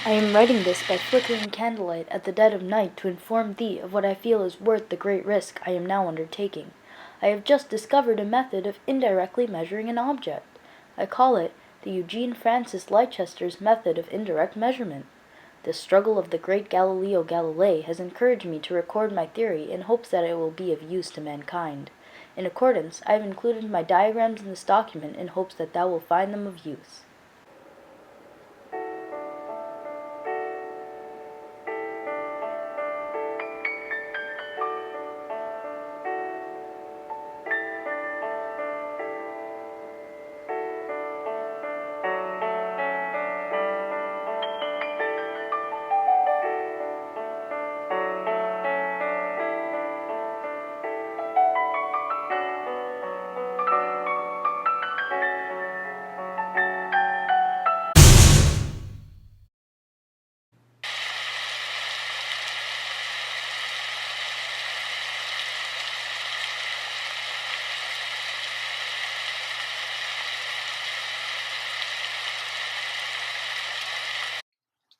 I am writing this by flickering candlelight at the dead of night to inform thee of what I feel is worth the great risk I am now undertaking. I have just discovered a method of indirectly measuring an object. I call it the Eugene Francis Leicester's method of indirect measurement. The struggle of the great Galileo Galilei has encouraged me to record my theory in hopes that it will be of use to mankind. In accordance, I have included my diagrams in this document in hopes that thou wilt find them of use.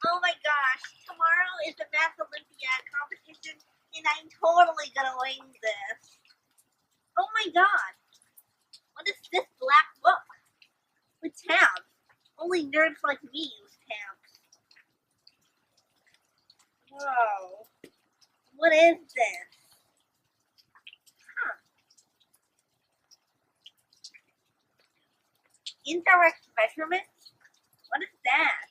Oh my gosh, tomorrow is the Math Olympiad competition and I'm totally gonna win this. Oh my god, what is this black book? With tabs. Only nerds like me use tabs. Whoa, what is this? Huh. Indirect measurement? What is that?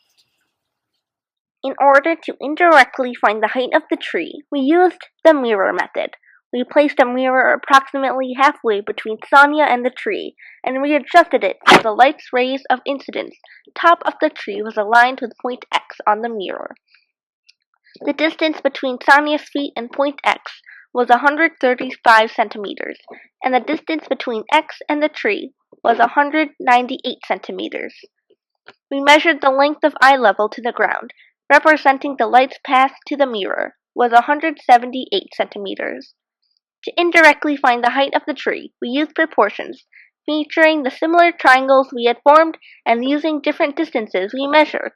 In order to indirectly find the height of the tree, we used the mirror method. We placed a mirror approximately halfway between Sonia and the tree, and readjusted it so the light's rays of incidence top of the tree was aligned with point X on the mirror. The distance between Sonia's feet and point X was 135 centimeters, and the distance between X and the tree was 198 centimeters. We measured the length of eye level to the ground, representing the light's path to the mirror, was 178 centimeters. To indirectly find the height of the tree, we used proportions, featuring the similar triangles we had formed and using different distances we measured.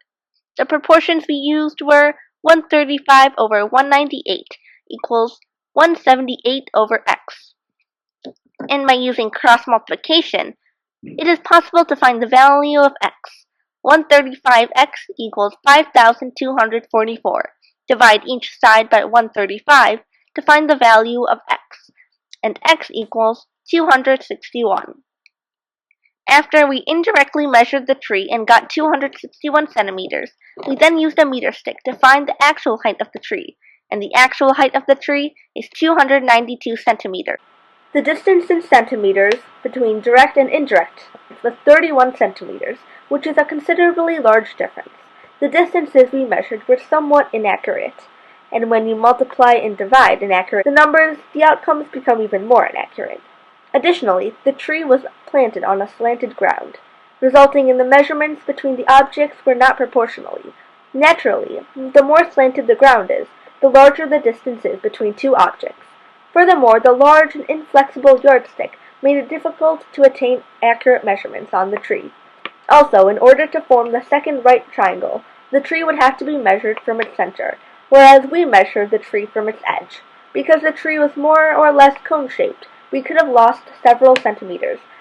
The proportions we used were 135 over 198 equals 178 over x. And by using cross multiplication, it is possible to find the value of x. 135x equals 5,244. Divide each side by 135 to find the value of x, and x equals 261. After we indirectly measured the tree and got 261 centimeters, we then used a meter stick to find the actual height of the tree, and the actual height of the tree is 292 centimeters. The distance in centimeters between direct and indirect was 31 centimeters, which is a considerably large difference. The distances we measured were somewhat inaccurate, and when you multiply and divide inaccurate the numbers, the outcomes become even more inaccurate. Additionally, the tree was planted on a slanted ground, resulting in the measurements between the objects were not proportionally. Naturally, the more slanted the ground is, the larger the distance is between two objects. Furthermore, the large and inflexible yardstick made it difficult to attain accurate measurements on the tree. Also, in order to form the second right triangle, the tree would have to be measured from its center, whereas we measured the tree from its edge. Because the tree was more or less cone-shaped, we could have lost several centimeters,